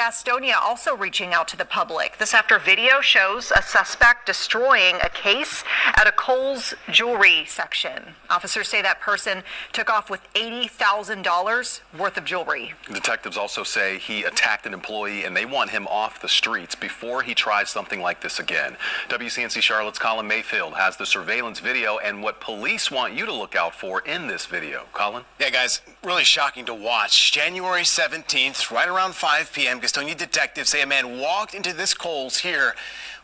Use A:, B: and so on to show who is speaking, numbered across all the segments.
A: Gastonia also reaching out to the public. This after video shows a suspect destroying a case at a Kohl's jewelry section. Officers say that person took off with $80,000 worth of jewelry.
B: Detectives also say he attacked an employee and they want him off the streets before he tries something like this again. WCNC Charlotte's Colin Mayfield has the surveillance video and what police want you to look out for in this video. Colin?
C: Yeah, guys, really shocking to watch. January 17th, right around 5 p.m., Gastonia detectives say a man walked into this Kohl's here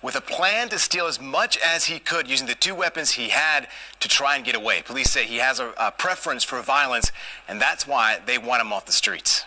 C: with a plan to steal as much as he could using the two weapons he had to try and get away. Police say he has a preference for violence, and that's why they want him off the streets.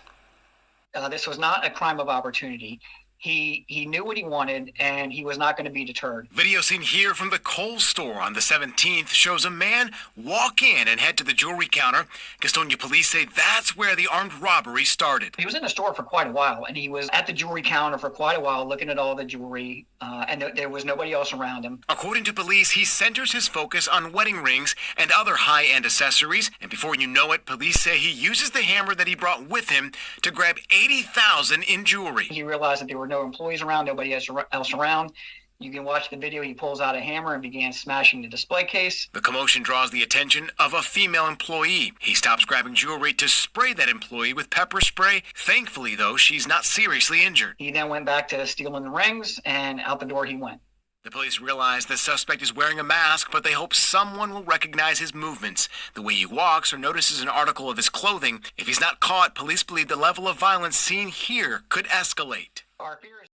D: This was not a crime of opportunity. He knew what he wanted, and he was not going to be deterred.
C: Video seen here from the Kohl's store on the 17th shows a man walk in and head to the jewelry counter. Gastonia police say that's where the armed robbery started.
D: He was in the store for quite a while, and he was at the jewelry counter for quite a while looking at all the jewelry, and there was nobody else around him.
C: According to police, he centers his focus on wedding rings and other high-end accessories, and before you know it, police say he uses the hammer that he brought with him to grab $80,000 in jewelry.
D: He realized that there were no employees around, nobody else around. You can watch the video. He pulls out a hammer and began smashing the display case.
C: The commotion draws the attention of a female employee. He stops grabbing jewelry to spray that employee with pepper spray. Thankfully, though, she's not seriously injured.
D: He then went back to stealing the rings, and out the door he went.
C: The police realize the suspect is wearing a mask, but they hope someone will recognize his movements, the way he walks, or notices an article of his clothing. If he's not caught, police believe the level of violence seen here could escalate.
D: Our fear is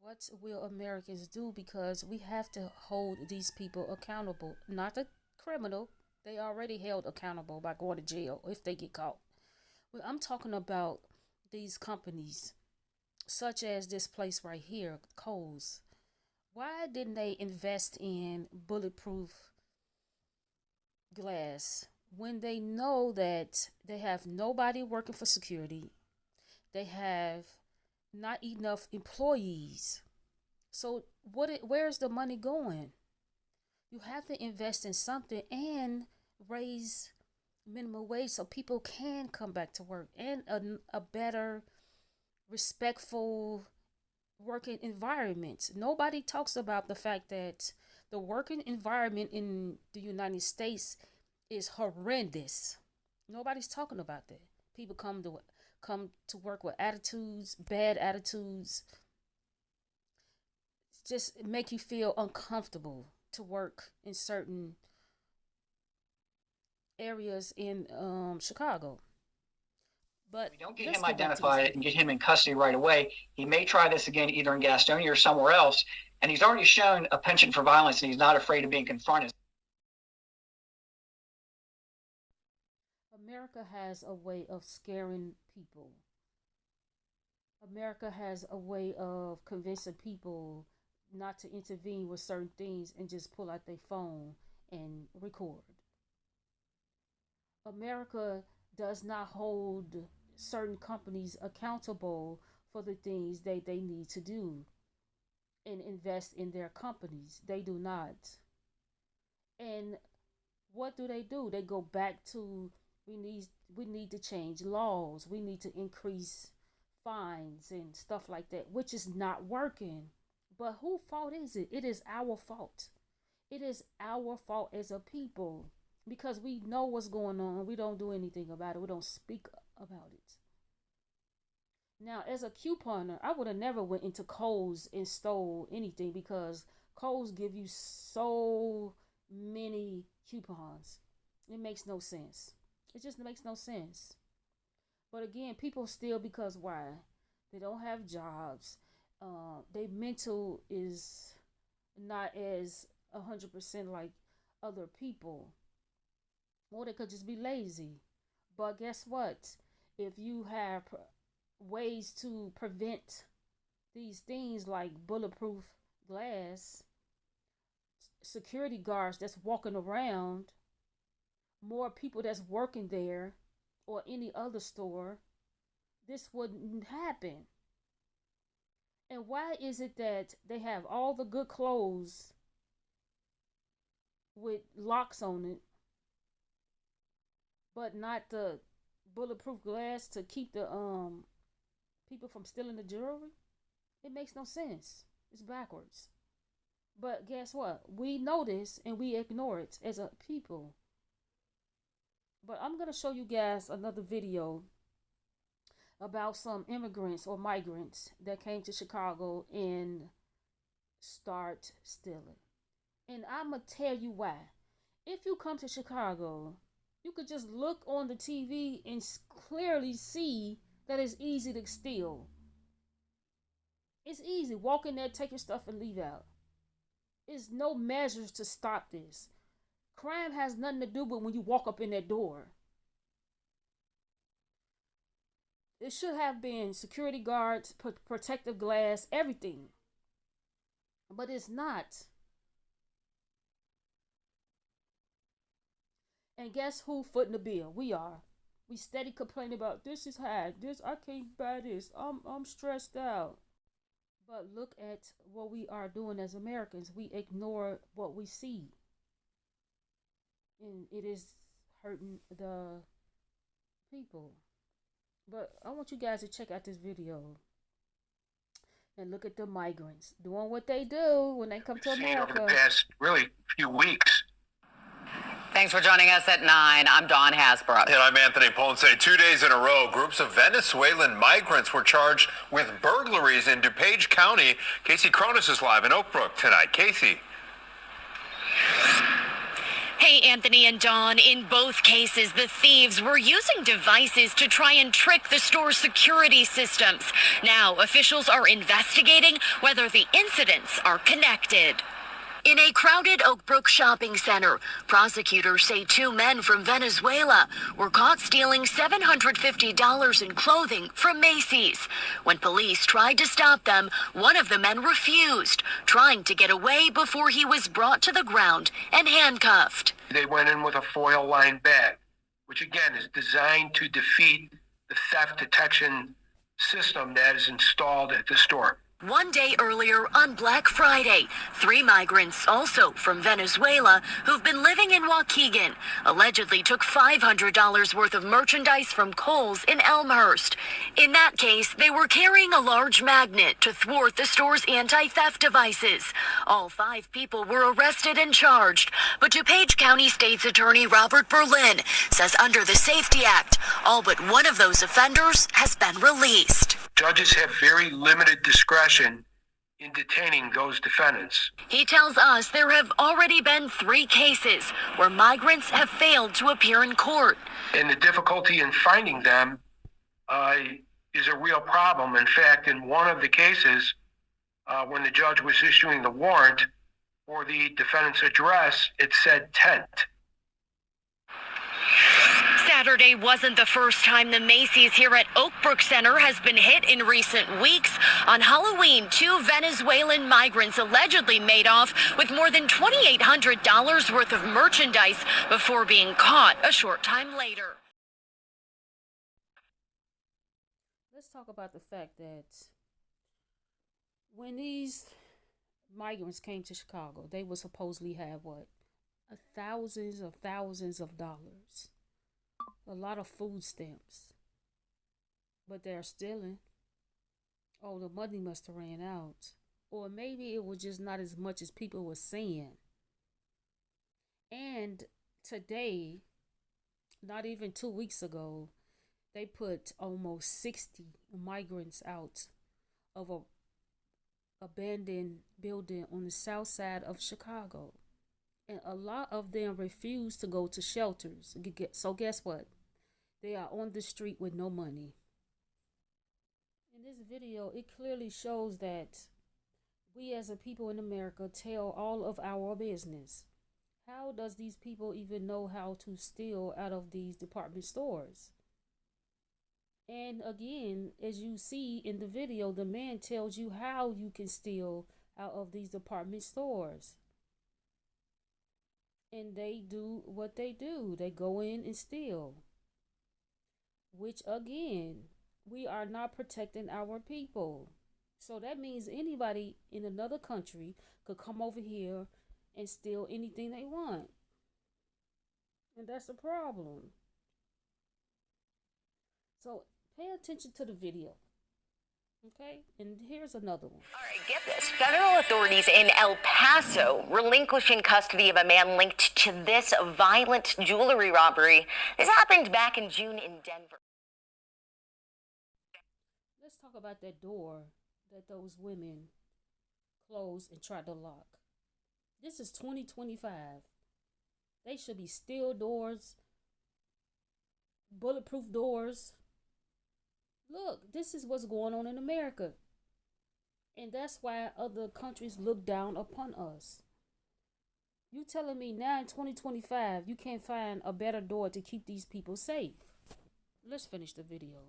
E: what will Americans do? Because we have to hold these people accountable. Not the criminal. They already held accountable by going to jail if they get caught. Well, I'm talking about these companies, such as this place right here, Kohl's. Why didn't they invest in bulletproof glass when they know that they have nobody working for security? They have not enough employees. So where's the money going? You have to invest in something and raise minimum wage so people can come back to work, and a better, respectful working environment. Nobody talks about the fact that the working environment in the United States is horrendous. Nobody's talking about that. People come to work with attitudes, bad attitudes. Just make you feel uncomfortable to work in certain areas in Chicago. But
D: we don't get him identified and get him in custody right away. He may try this again either in Gastonia or somewhere else, and he's already shown a penchant for violence, and he's not afraid of being confronted.
E: America has a way of scaring people. America has a way of convincing people not to intervene with certain things and just pull out their phone and record. America does not hold certain companies accountable for the things they need to do and invest in their companies. They do not. And what do? They go back to we need to change laws. We need to increase fines and stuff like that, which is not working. But whose fault is it? It is our fault. It is our fault as a people, because we know what's going on. We don't do anything about it. We don't speak about it. Now, as a couponer, I would have never went into Kohl's and stole anything, because Kohl's give you so many coupons. It makes no sense. It just makes no sense. But again, people steal because why? They don't have jobs. Their mental is not as 100% like other people. Or they could just be lazy. But guess what? If you have ways to prevent these things like bulletproof glass, security guards that's walking around, more people that's working there or any other store, this wouldn't happen. And why is it that they have all the good clothes with locks on it, but not the bulletproof glass to keep the people from stealing the jewelry? It makes no sense. It's backwards. But guess what? We know this and we ignore it as a people. But I'm going to show you guys another video about some immigrants or migrants that came to Chicago and start stealing. And I'm going to tell you why. If you come to Chicago, you could just look on the TV and clearly see that it's easy to steal. It's easy. Walk in there, take your stuff, and leave out. There's no measures to stop this. Crime has nothing to do with when you walk up in that door. It should have been security guards, protective glass, everything. But it's not. And guess who footing the bill? We are. We steady complaining about this is high. This I can't buy this. I'm stressed out. But look at what we are doing as Americans. We ignore what we see. And it is hurting the people. But I want you guys to check out this video. And look at the migrants doing what they do when they come to America.
F: Over the past, really, few weeks.
G: Thanks for joining us at 9. I'm Dawn Hasbrook.
H: And I'm Anthony Ponce. 2 days in a row, groups of Venezuelan migrants were charged with burglaries in DuPage County. Casey Cronus is live in Oak Brook tonight. Casey.
I: Hey, Anthony and Dawn. In both cases, the thieves were using devices to try and trick the store's security systems. Now, officials are investigating whether the incidents are connected. In a crowded Oak Brook shopping center, prosecutors say 2 men from Venezuela were caught stealing $750 in clothing from Macy's. When police tried to stop them, one of the men refused, trying to get away before he was brought to the ground and handcuffed.
F: They went in with a foil-lined bag, which again is designed to defeat the theft detection system that is installed at the store.
I: One day earlier, on Black Friday, 3 migrants, also from Venezuela, who've been living in Waukegan, allegedly took $500 worth of merchandise from Kohl's in Elmhurst. In that case, they were carrying a large magnet to thwart the store's anti-theft devices. All 5 people were arrested and charged, but DuPage County State's Attorney Robert Berlin says under the Safety Act, all but one of those offenders has been released.
F: Judges have very limited discretion in detaining those defendants.
I: He tells us there have already been 3 cases where migrants have failed to appear in court.
F: And the difficulty in finding them is a real problem. In fact, in one of the cases, when the judge was issuing the warrant for the defendant's address, it said tent.
I: Saturday wasn't the first time the Macy's here at Oak Brook Center has been hit in recent weeks. On Halloween, 2 Venezuelan migrants allegedly made off with more than $2,800 worth of merchandise before being caught a short time later.
E: Let's talk about the fact that when these migrants came to Chicago, they would supposedly have what? Thousands of dollars. A lot of food stamps. But they're stealing. Oh, the money must have ran out. Or maybe it was just not as much as people were saying. And today, not even 2 weeks ago, they put almost 60 migrants out of a abandoned building on the south side of Chicago. And a lot of them refuse to go to shelters. So guess what? They are on the street with no money. In this video, it clearly shows that we as a people in America tell all of our business. How does these people even know how to steal out of these department stores? And again, as you see in the video, the man tells you how you can steal out of these department stores. And they do what they do. They go in and steal. Which again, we are not protecting our people. So that means anybody in another country could come over here and steal anything they want. And that's a problem. So pay attention to the video. Okay? And here's another one.
I: All right, get this. Federal authorities in El Paso relinquishing custody of a man linked to this violent jewelry robbery. This happened back in June in Denver.
E: Let's talk about that door that those women closed and tried to lock. This is 2025. They should be steel doors, bulletproof doors. Look, this is what's going on in America. And that's why other countries look down upon us. You telling me now in 2025 you can't find a better door to keep these people safe? Let's finish the video.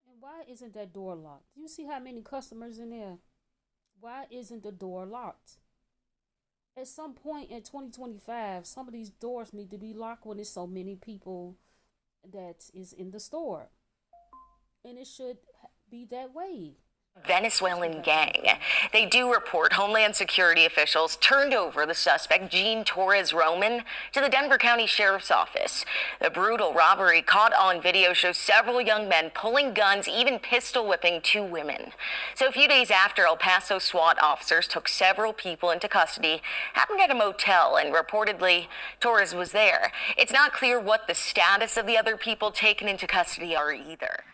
E: And why isn't that door locked? Do you see how many customers in there? Why isn't the door locked? At some point in 2025, some of these doors need to be locked when there's so many people that is in the store. And it should be that way.
I: Venezuelan gang. They do report Homeland Security officials turned over the suspect, Gene Torres Roman, to the Denver County Sheriff's Office. The brutal robbery caught on video shows several young men pulling guns, even pistol whipping 2 women. So a few days after El Paso SWAT officers took several people into custody, happened at a motel, and reportedly Torres was there. It's not clear what the status of the other people taken into custody are either.